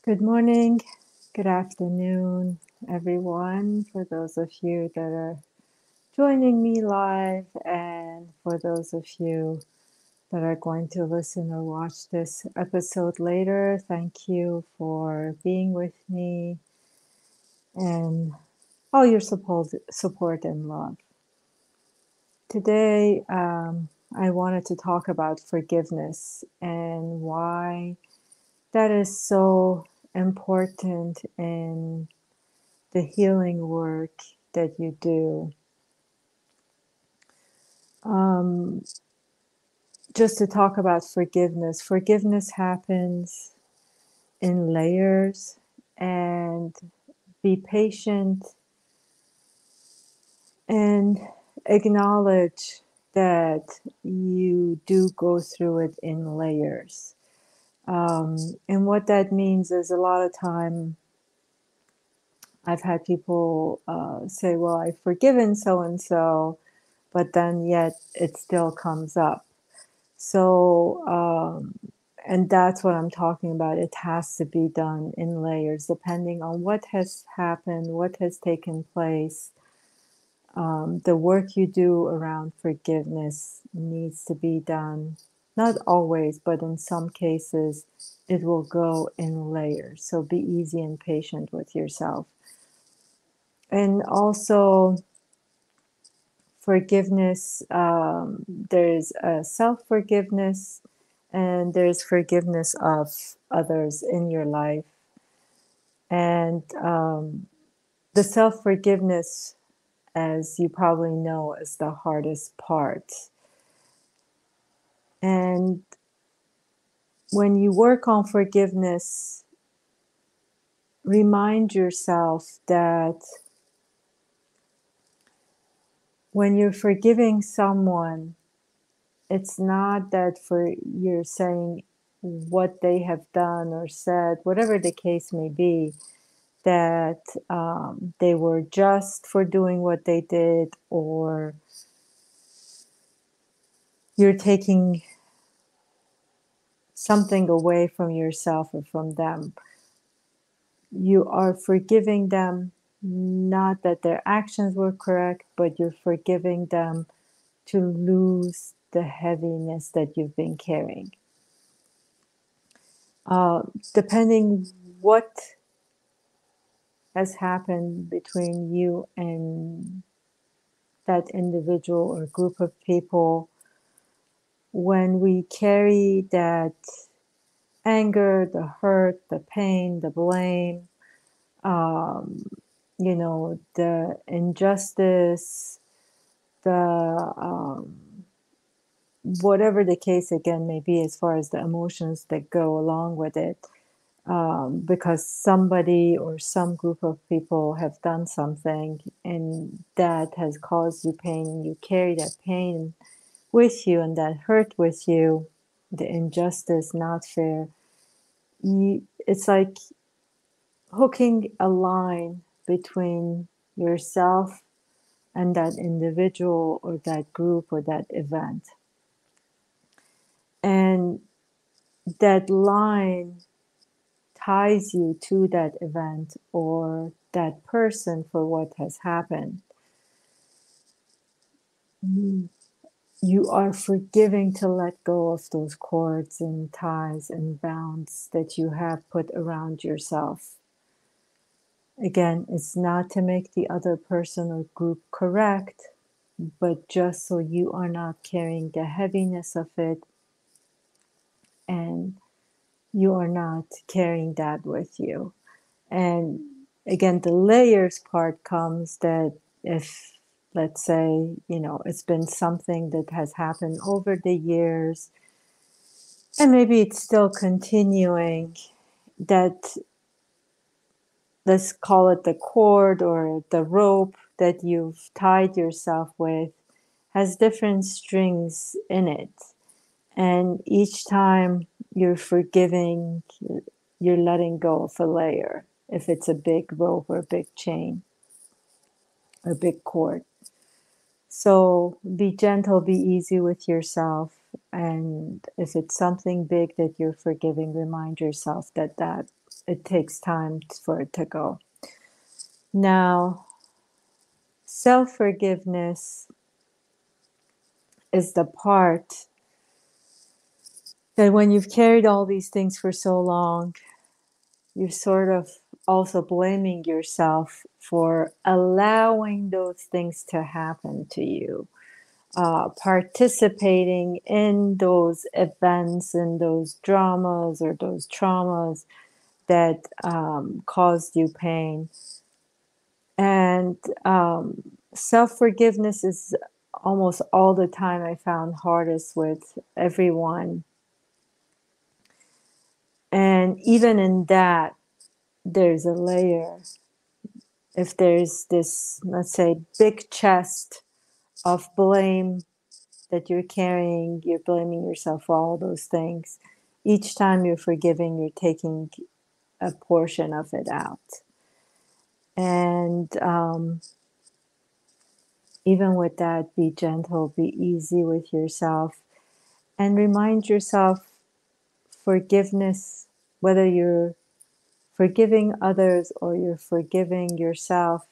Good morning, good afternoon, everyone. For those of you that are joining me live, and for those of you that are going to listen or watch this episode later, thank you for being with me and all your support and love. Today, I wanted to talk about forgiveness and why that is so important in the healing work that you do. Um, just to talk about forgiveness, forgiveness happens in layers, and be patient and acknowledge that you do go through it in layers. And what that means is a lot of time I've had people say, well, I've forgiven so and so, but then yet it still comes up. So, and that's what I'm talking about. It has to be done in layers, depending on what has happened, what has taken place. The work you do around forgiveness needs to be done, not always, but in some cases, it will go in layers. So be easy and patient with yourself. And also, forgiveness, there's a self-forgiveness and there's forgiveness of others in your life. And the self-forgiveness, as you probably know, is the hardest part. And when you work on forgiveness, remind yourself that when you're forgiving someone, it's not that you're saying what they have done or said, whatever the case may be, that they were just for doing what they did, or you're taking something away from yourself or from them. You are forgiving them, not that their actions were correct, but you're forgiving them to lose the heaviness that you've been carrying. Depending what has happened between you and that individual or group of people, when we carry that anger, the hurt, the pain, the blame, the injustice, the whatever the case again may be, as far as the emotions that go along with it, because somebody or some group of people have done something and that has caused you pain, and you carry that pain with you and that hurt with you, the injustice, not fair. It's like hooking a line between yourself and that individual or that group or that event. And that line ties you to that event or that person for what has happened. You are forgiving to let go of those cords and ties and bounds that you have put around yourself. Again, it's not to make the other person or group correct, but just so you are not carrying the heaviness of it, and you are not carrying that with you. And again, the layers part comes that if, let's say, it's been something that has happened over the years, and maybe it's still continuing, that, let's call it the cord or the rope that you've tied yourself with, has different strings in it. And each time you're forgiving, you're letting go of a layer, if it's a big rope or a big chain or big cord. So be gentle, be easy with yourself. And if it's something big that you're forgiving, remind yourself that it takes time for it to go. Now, self-forgiveness is the part that when you've carried all these things for so long, you're sort of also blaming yourself for allowing those things to happen to you, participating in those events and those dramas or those traumas that caused you pain. And self-forgiveness is almost all the time I found hardest with everyone. And even in that, there's a layer. If there's this, let's say, big chest of blame that you're carrying, you're blaming yourself for all those things. Each time you're forgiving, you're taking a portion of it out. And even with that, be gentle, be easy with yourself, and remind yourself forgiveness, whether you're forgiving others or you're forgiving yourself,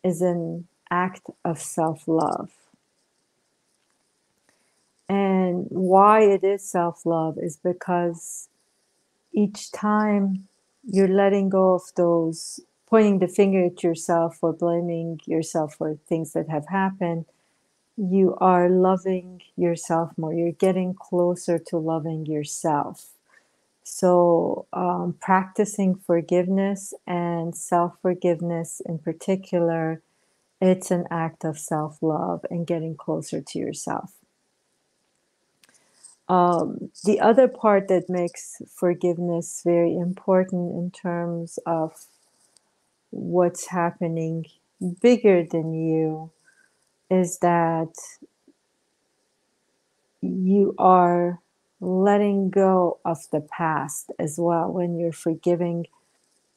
is an act of self-love. And why it is self-love is because each time you're letting go of those, pointing the finger at yourself or blaming yourself for things that have happened, you are loving yourself more. You're getting closer to loving yourself. So practicing forgiveness and self-forgiveness in particular, it's an act of self-love and getting closer to yourself. The other part that makes forgiveness very important in terms of what's happening bigger than you is that you are letting go of the past as well. When you're forgiving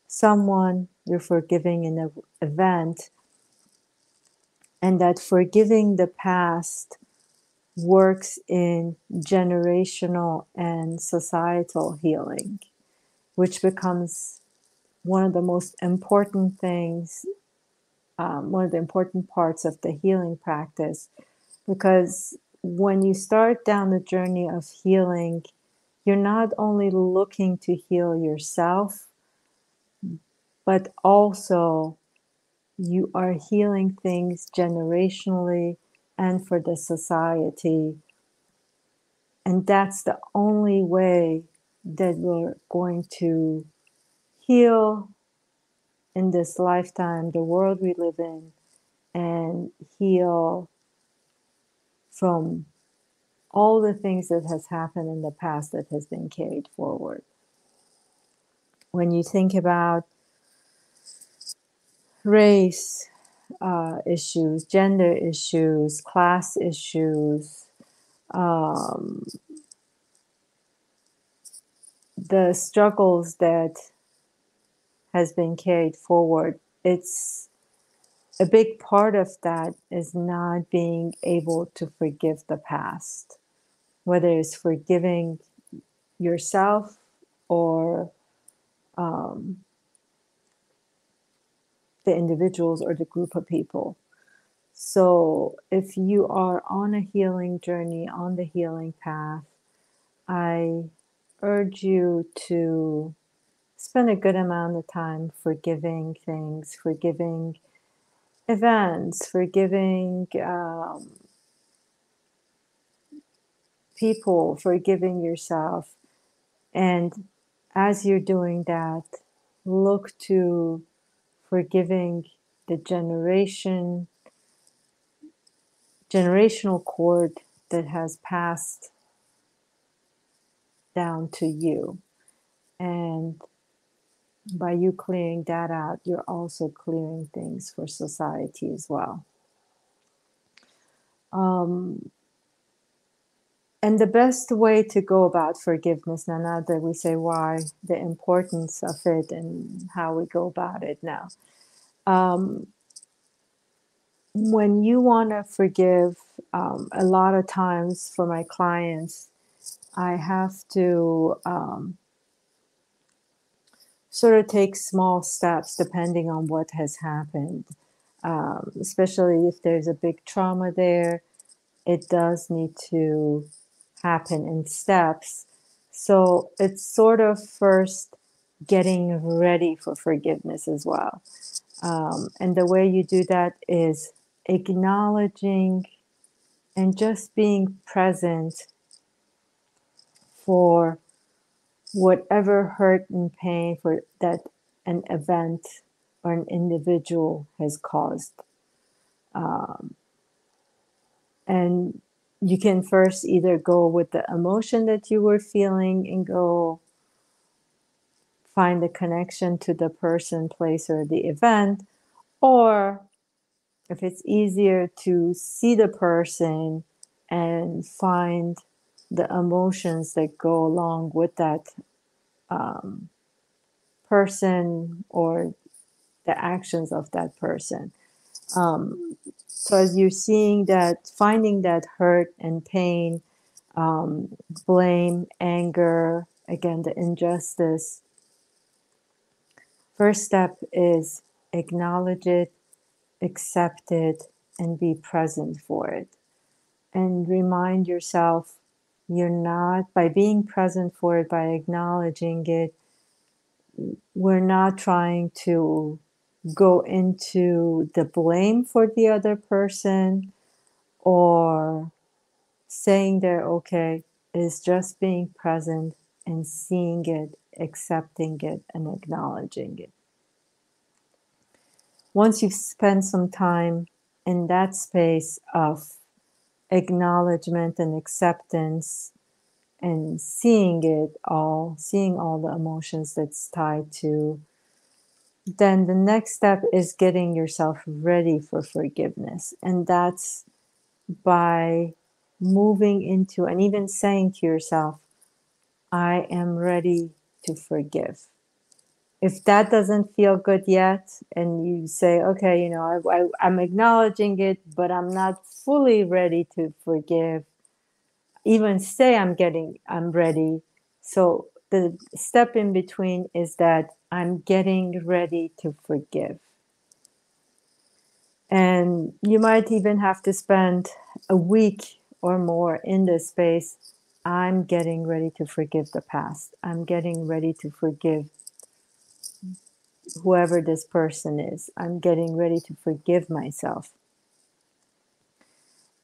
someone, you're forgiving an event, and that forgiving the past works in generational and societal healing, which becomes one of the most important things, one of the important parts of the healing practice. Because when you start down the journey of healing, you're not only looking to heal yourself, but also you are healing things generationally and for the society. And that's the only way that we're going to heal in this lifetime, the world we live in, and heal from all the things that has happened in the past that has been carried forward. When you think about race issues, gender issues, class issues, the struggles that has been carried forward, it's a big part of that is not being able to forgive the past, whether it's forgiving yourself or the individuals or the group of people. So if you are on a healing journey, on the healing path, I urge you to spend a good amount of time forgiving things, forgiving events, forgiving people, forgiving yourself. And as you're doing that, look to forgiving the generational cord that has passed down to you. And by you clearing that out, you're also clearing things for society as well. And the best way to go about forgiveness, now that we say why, the importance of it and how we go about it now. When you want to forgive, a lot of times for my clients, I have to sort of take small steps depending on what has happened. Especially if there's a big trauma there, it does need to happen in steps. So it's sort of first getting ready for forgiveness as well. And the way you do that is acknowledging and just being present for whatever hurt and pain for that an event or an individual has caused. Um, and you can first either go with the emotion that you were feeling and go find the connection to the person, place, or the event, or if it's easier to see the person and find the emotions that go along with that um, person or the actions of that person. So as you're seeing that, finding that hurt and pain, blame, anger, again, the injustice, first step is acknowledge it, accept it, and be present for it. And remind yourself you're not, by being present for it, by acknowledging it, we're not trying to go into the blame for the other person or saying they're okay. Is just being present and seeing it, accepting it, and acknowledging it. Once you've spent some time in that space of acknowledgement and acceptance and seeing it all, seeing all the emotions that's tied to, then the next step is getting yourself ready for forgiveness. And that's by moving into and even saying to yourself, I am ready to forgive. If that doesn't feel good yet, and you say, okay, I'm acknowledging it, but I'm not fully ready to forgive, even say I'm ready. So the step in between is that I'm getting ready to forgive. And you might even have to spend a week or more in this space. I'm getting ready to forgive the past. I'm getting ready to forgive whoever this person is. I'm getting ready to forgive myself.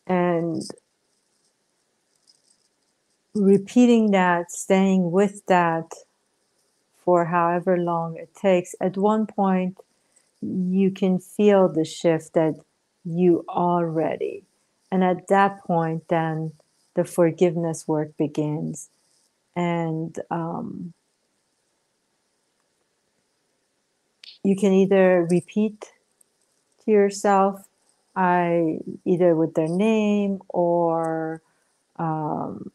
And repeating that, staying with that for however long it takes, at one point, you can feel the shift that you are ready. And at that point, then the forgiveness work begins. And you can either repeat to yourself, either with their name or um,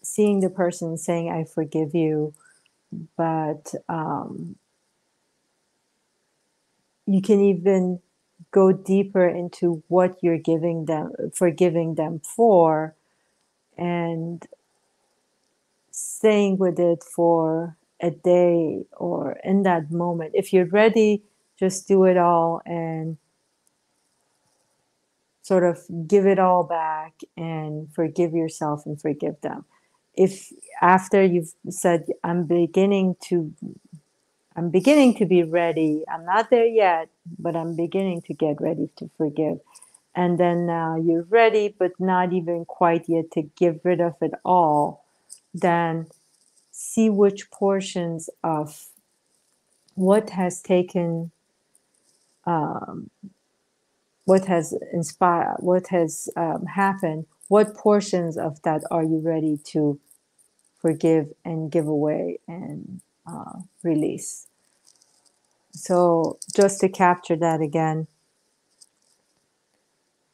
seeing the person saying, I forgive you. But you can even go deeper into what you're forgiving them for, and staying with it for a day or in that moment. If you're ready, just do it all and sort of give it all back and forgive yourself and forgive them. If after you've said, I'm beginning to be ready, I'm not there yet, but I'm beginning to get ready to forgive. And then now you're ready, but not even quite yet to get rid of it all, then see which portions of what has taken, what has inspired, what has happened, what portions of that are you ready to forgive and give away and release. So just to capture that again,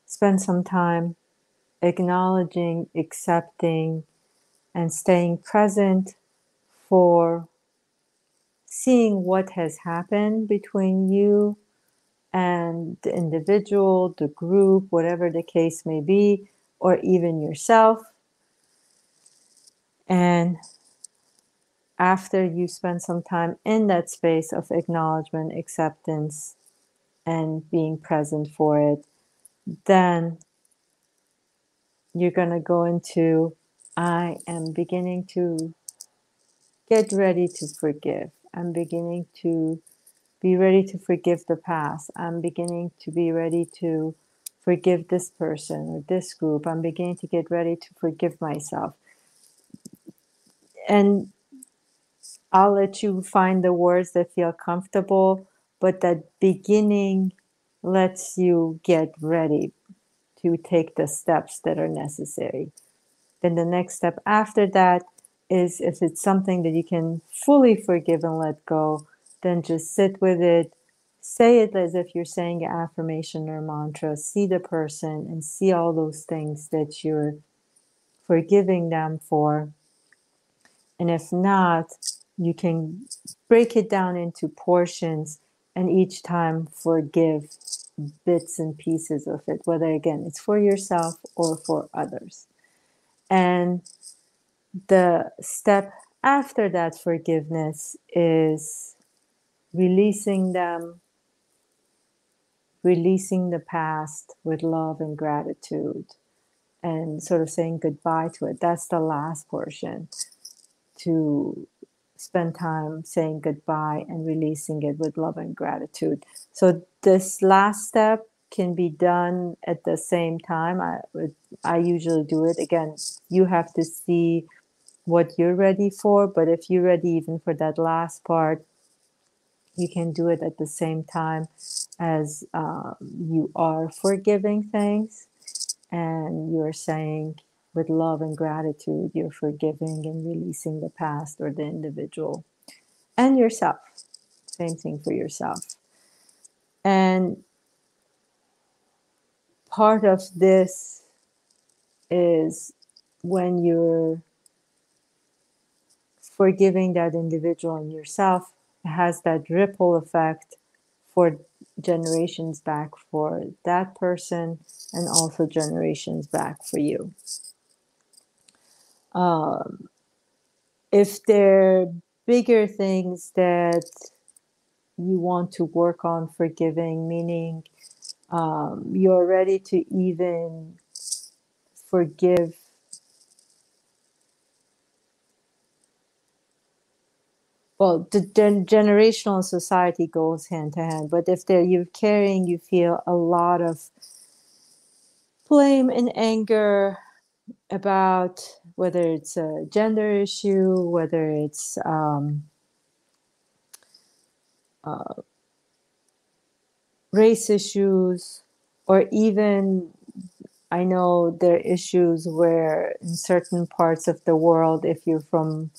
spend some time acknowledging, accepting, and staying present for seeing what has happened between you and the individual, the group, whatever the case may be, or even yourself. And after you spend some time in that space of acknowledgement, acceptance, and being present for it, then you're going to go into, I am beginning to get ready to forgive. I'm beginning to be ready to forgive the past. I'm beginning to be ready to forgive this person or this group. I'm beginning to get ready to forgive myself. And I'll let you find the words that feel comfortable, but that beginning lets you get ready to take the steps that are necessary. Then the next step after that is, if it's something that you can fully forgive and let go, then just sit with it. Say it as if you're saying an affirmation or mantra. See the person and see all those things that you're forgiving them for. And if not, you can break it down into portions and each time forgive bits and pieces of it, whether again it's for yourself or for others. And the step after that forgiveness is releasing them, releasing the past with love and gratitude, and sort of saying goodbye to it. That's the last portion, to spend time saying goodbye and releasing it with love and gratitude. So this last step can be done at the same time. I usually do it. Again, you have to see what you're ready for, but if you're ready even for that last part, you can do it at the same time as you are forgiving things, and you're saying with love and gratitude you're forgiving and releasing the past or the individual and yourself. Same thing for yourself. And part of this is when you're forgiving that individual and yourself, it has that ripple effect for generations back for that person and also generations back for you. If there are bigger things that you want to work on forgiving, meaning you're ready to even forgive, well, the generational society goes hand to hand, but if you're carrying, you feel a lot of blame and anger about whether it's a gender issue, whether it's race issues, or even I know there are issues where in certain parts of the world, if you're from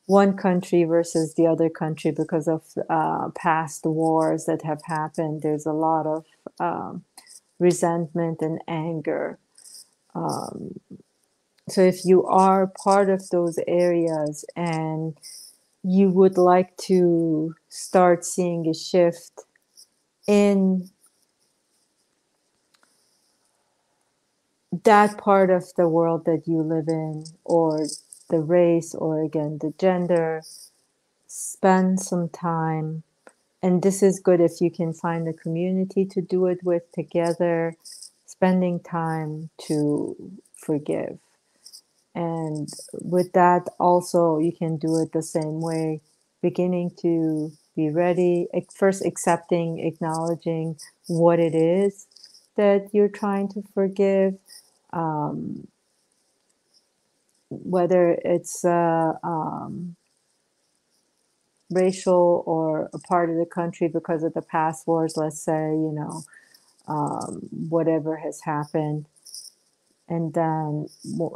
one country versus the other country because of past wars that have happened, there's a lot of resentment and anger. So if you are part of those areas and you would like to start seeing a shift in that part of the world that you live in, or the race, or again, the gender, spend some time. And this is good if you can find a community to do it with together, spending time to forgive. And with that, also, you can do it the same way, beginning to be ready, first accepting, acknowledging what it is that you're trying to forgive, whether it's racial or a part of the country because of the past wars, let's say, whatever has happened. And then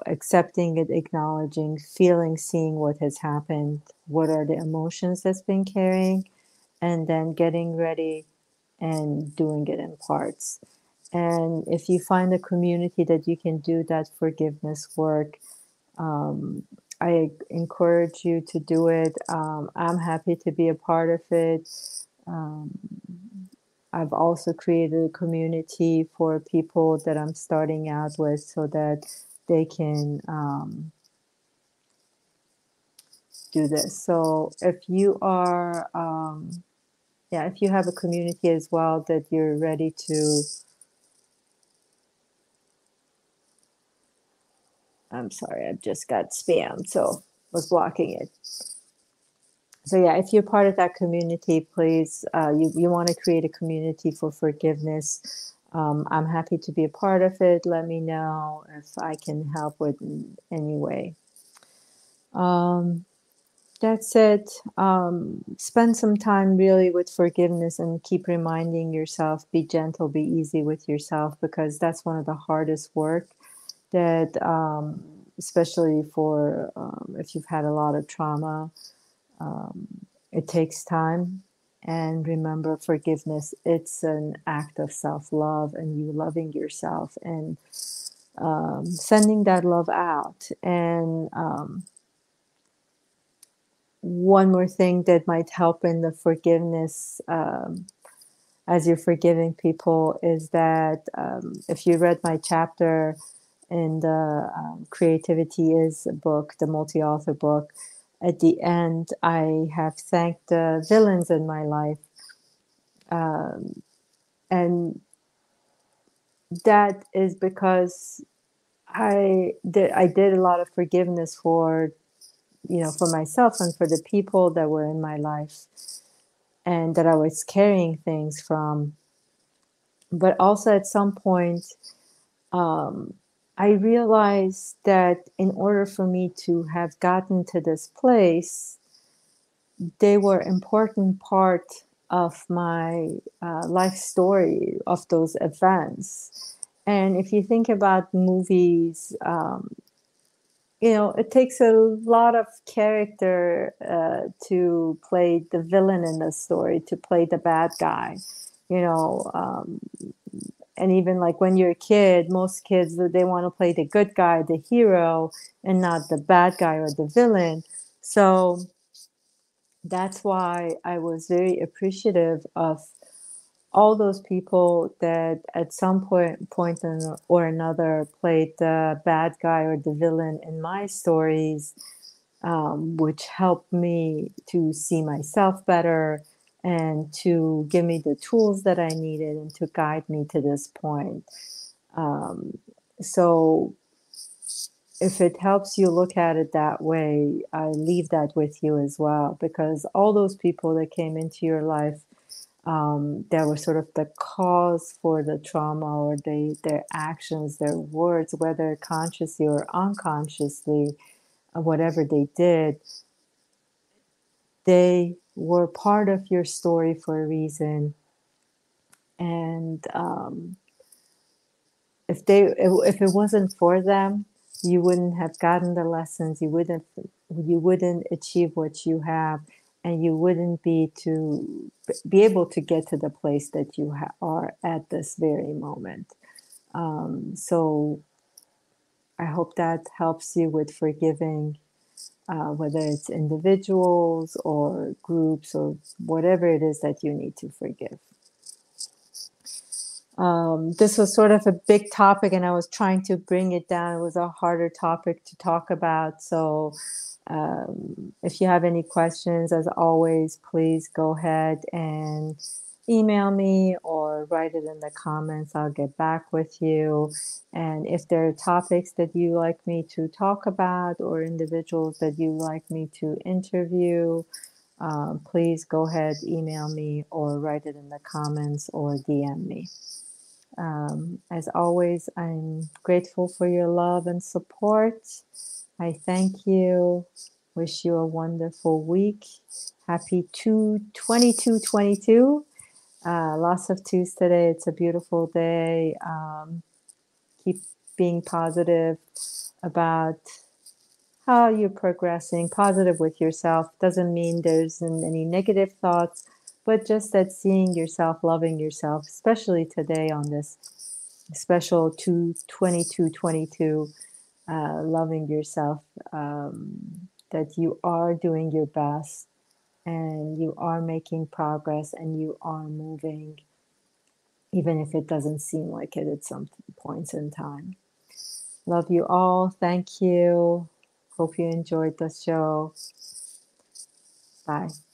accepting it, acknowledging, feeling, seeing what has happened, what are the emotions that's been carrying, and then getting ready and doing it in parts. And if you find a community that you can do that forgiveness work, I encourage you to do it. I'm happy to be a part of it. I've also created a community for people that I'm starting out with so that they can do this. So if you are, yeah, if you have a community as well that you're ready to, I'm sorry, I've just got spam, so was blocking it. So yeah, if you're part of that community, please, you want to create a community for forgiveness. I'm happy to be a part of it. Let me know if I can help with any way. Um, that's it. Spend some time really with forgiveness and keep reminding yourself, be gentle, be easy with yourself, because that's one of the hardest work that, especially for if you've had a lot of trauma. It takes time. And remember, forgiveness, it's an act of self love and you loving yourself and sending that love out. And one more thing that might help in the forgiveness as you're forgiving people is that if you read my chapter in the Creativity Is book, the multi author book, at the end, I have thanked the villains in my life. And that is because I did a lot of forgiveness for, for myself and for the people that were in my life and that I was carrying things from. But also at some point, um, I realized that in order for me to have gotten to this place, they were important part of my life story of those events. And if you think about movies, it takes a lot of character to play the villain in the story, to play the bad guy, you know. And even like when you're a kid, most kids, they want to play the good guy, the hero, and not the bad guy or the villain. So that's why I was very appreciative of all those people that at some point or another played the bad guy or the villain in my stories, which helped me to see myself better and to give me the tools that I needed and to guide me to this point. So if it helps you look at it that way, I leave that with you as well, because all those people that came into your life that were sort of the cause for the trauma or their actions, their words, whether consciously or unconsciously, whatever they did, they were part of your story for a reason. And if it wasn't for them, you wouldn't have gotten the lessons. You wouldn't achieve what you have, and you wouldn't be able to get to the place that you are at this very moment. So I hope that helps you with forgiving, whether it's individuals or groups or whatever it is that you need to forgive. This was sort of a big topic, and I was trying to bring it down. It was a harder topic to talk about. So, if you have any questions, as always, please go ahead and email me or write it in the comments. I'll get back with you. And if there are topics that you like me to talk about or individuals that you like me to interview, please go ahead, email me or write it in the comments or DM me. As always, I'm grateful for your love and support. I thank you. Wish you a wonderful week. Happy 2222. Lots of twos today. It's a beautiful day. Keep being positive about how you're progressing, positive with yourself. Doesn't mean there's any negative thoughts, but just that seeing yourself, loving yourself, especially today on this special 2222, loving yourself, that you are doing your best and you are making progress and you are moving, even if it doesn't seem like it at some points in time. Love you all. Thank you. Hope you enjoyed the show. Bye.